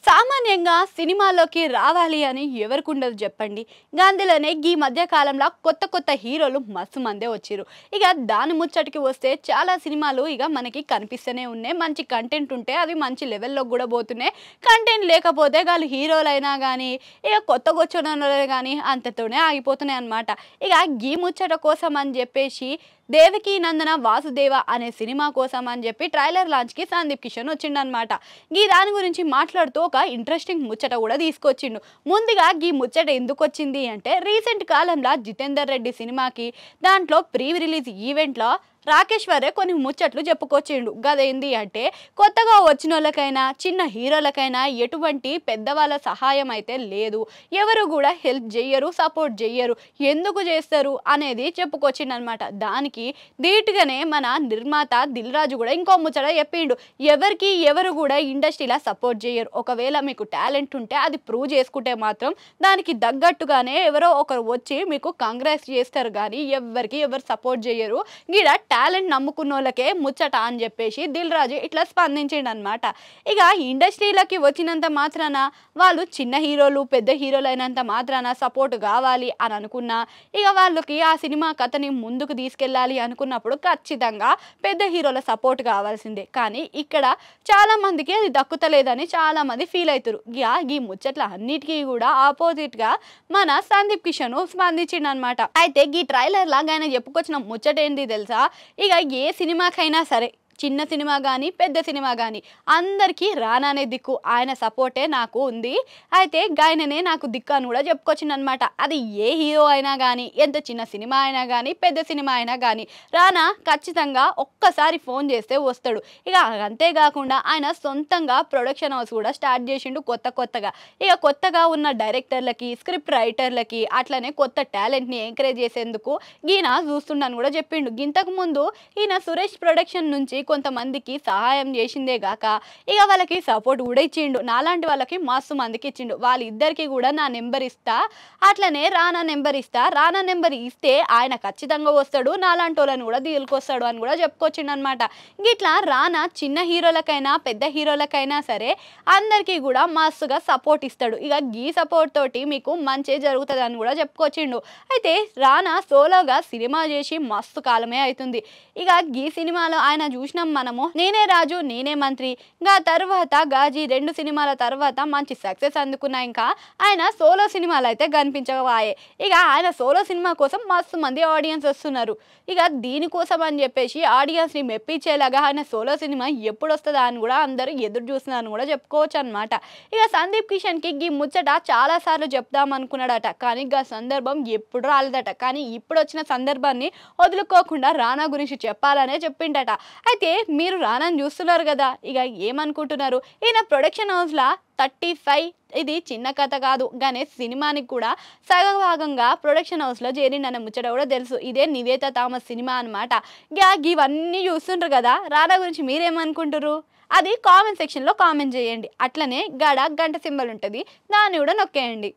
సామాన్యంగా సినిమాలోకి రావాలి అని ఎవరికి ఉండదు చెప్పండి. అందులోనే ఈ మధ్య కాలంలో కొత్త కొత్త హీరోలు మస్తు మందే వచ్చిర్రు. ఇక దాని ముచ్చటికి వస్తే చాలా సినిమాలు ఇక మనకి కనిపిస్తూనే ఉన్నాయి. మంచి కంటెంట్ ఉంటే అవి మంచి లెవెల్లోకి కూడా పోతున్నాయి. కంటెంట్ లేకపోతే వాళ్ళు హీరోలైనా కానీ ఇక కొత్తగా వచ్చిన కానీ అంతతోనే ఆగిపోతున్నాయి అన్నమాట. ఇక ఈ ముచ్చట కోసం అని చెప్పేసి దేవకీ నందన వాసుదేవ అనే సినిమా కోసం అని చెప్పి ట్రైలర్ లాంచ్కి సందీప్ కిషన్ వచ్చిండనమాట. ఈ దాని గురించి మాట్లాడుతూ ఒక ఇంట్రెస్టింగ్ ముచ్చట కూడా తీసుకొచ్చిండు. ముందుగా ఈ ముచ్చట ఎందుకు వచ్చింది అంటే రీసెంట్ కాలంలో జితేందర్ రెడ్డి సినిమాకి దాంట్లో ప్రీ రిలీజ్ ఈవెంట్లో రాకేశ్వరే కొన్ని ముచ్చట్లు చెప్పుకొచ్చిండు. గదేంది అంటే కొత్తగా వచ్చిన వాళ్ళకైనా చిన్న హీరోలకైనా ఎటువంటి పెద్దవాళ్ళ సహాయం అయితే లేదు, ఎవరు కూడా హెల్ప్ చెయ్యరు, సపోర్ట్ చెయ్యరు, ఎందుకు చేస్తారు అనేది చెప్పుకొచ్చిండు అనమాట. దానికి ధీటుగానే మన నిర్మాత దిల్ రాజు కూడా ఇంకో ముచ్చట చెప్పిండు. ఎవరు కూడా ఇండస్ట్రీలో సపోర్ట్ చేయరు, ఒకవేళ మీకు టాలెంట్ ఉంటే అది ప్రూవ్ చేసుకుంటే మాత్రం దానికి తగ్గట్టుగానే ఎవరో ఒకరు వచ్చి మీకు కాంగ్రెస్ చేస్తారు, కానీ ఎవరు సపోర్ట్ చేయరు, గిడ టాలెంట్ నమ్ముకున్న వాళ్ళకే ముచ్చట అని చెప్పేసి దిల్ రాజు ఇట్లా స్పందించిండు అనమాట. ఇక ఇండస్ట్రీలకి వచ్చినంత మాత్రాన వాళ్ళు చిన్న హీరోలు పెద్ద హీరోలు అయినంత మాత్రాన సపోర్ట్ కావాలి అని అనుకున్నా, ఇక వాళ్ళకి ఆ సినిమా కథని ముందుకు తీసుకెళ్ళాలి అనుకున్నప్పుడు ఖచ్చితంగా పెద్ద హీరోల సపోర్ట్ కావాల్సిందే. కానీ ఇక్కడ చాలా మందికి అది దక్కుతలేదని చాలా మంది ఫీల్ అవుతారు. ఈ ముచ్చట్ల అన్నిటికీ కూడా ఆపోజిట్గా మన సందీప్ కిషన్ స్పందించిండు అనమాట. అయితే ఈ ట్రైలర్ లాగా ఆయన చెప్పుకొచ్చిన ముచ్చట ఏంటి తెలుసా? ఇక ఏ సినిమాకైనా సరే, చిన్న సినిమా కానీ పెద్ద సినిమా కానీ అందరికీ రానానే దిక్కు, ఆయన సపోర్టే నాకు ఉంది, అయితే గాయననే నాకు దిక్కు అని కూడా చెప్పుకొచ్చింది అనమాట. అది ఏ హీరో అయినా కానీ, ఎంత చిన్న సినిమా అయినా కానీ పెద్ద సినిమా అయినా కానీ రానా ఖచ్చితంగా ఒక్కసారి ఫోన్ చేస్తే వస్తాడు. ఇక అంతేకాకుండా ఆయన సొంతంగా ప్రొడక్షన్ హౌస్ కూడా స్టార్ట్ చేసిండు కొత్తగా. ఇక కొత్తగా ఉన్న డైరెక్టర్లకి, స్క్రిప్ట్ రైటర్లకి, అట్లనే కొత్త టాలెంట్ని ఎంకరేజ్ చేసేందుకు ఈయన చూస్తుండని కూడా చెప్పిండు. ఇంతకు ముందు ఈయన సురేష్ ప్రొడక్షన్ నుంచి కొంతమందికి సహాయం చేసిందే గాక ఇక వాళ్ళకి సపోర్ట్ కూడా ఇచ్చిండు. నాలాంటి వాళ్ళకి మస్తు మందికి ఇచ్చిండు. వాళ్ళిద్దరికి కూడా నా నెంబర్ ఇస్తా, అట్లనే రానా నెంబర్ ఇస్తా, రానా నెంబర్ ఇస్తే ఆయన ఖచ్చితంగా వస్తాడు, నాలాంటి వాళ్ళని కూడా తీసుకొస్తాడు అని కూడా చెప్పుకొచ్చిండు అనమాట. ఇట్లా రానా చిన్న హీరోలకైనా పెద్ద హీరోలకైనా సరే అందరికీ కూడా మస్తుగా సపోర్ట్ ఇస్తాడు. ఇక ఈ సపోర్ట్ తోటి మీకు మంచి జరుగుతుంది అని కూడా చెప్పుకొచ్చిండు. అయితే రానా సోలోగా సినిమా చేసి మస్తు కాలమే అవుతుంది. ఇక ఈ సినిమాలో ఆయన చూసిన మనము నేనే రాజు నేనే మంత్రి, ఇంకా తర్వాత గాజీ 2 సినిమాల తర్వాత మంచి సక్సెస్ అందుకున్నా. ఇంకా ఆయన సోలో సినిమాలు అయితే కనిపించవాయే. ఇక ఆయన సోలో సినిమా కోసం మస్తు మంది ఆడియన్స్ వస్తున్నారు. ఇక దీనికోసం అని చెప్పేసి ఆడియన్స్ని మెప్పించేలాగా ఆయన సోలో సినిమా ఎప్పుడు వస్తుందా అని కూడా అందరూ ఎదురు చూస్తున్నారని కూడా చెప్పుకోవచ్చు అనమాట. ఇక సందీప్ కిషన్కి ఈ ముచ్చట చాలా సార్లు చెప్దాం అనుకున్నాడట, కానీ ఆ సందర్భం ఎప్పుడు రాలేదట. కానీ ఇప్పుడు వచ్చిన సందర్భాన్ని వదులుకోకుండా రానా గురించి చెప్పాలనే చెప్పిండట. అయితే మీరు రానాని చూస్తున్నారు కదా, ఇక ఏమనుకుంటున్నారు? ఈయన ప్రొడక్షన్ హౌస్లా 35 ఇది చిన్న కథ కాదు, కానీ సినిమానికి కూడా సగభాగంగా ప్రొడక్షన్ హౌస్లో చేరిండన్న ముచ్చట కూడా తెలుసు. ఇదే నివేతా థామస్ సినిమా అనమాట. ఇవన్నీ చూస్తుంటారు కదా, రానా గురించి మీరేమనుకుంటారు? అది కామెంట్ సెక్షన్లో కామెంట్ చేయండి. అట్లనే గంట సింబల్ ఉంటుంది, దాన్ని కూడా నొక్కేయండి.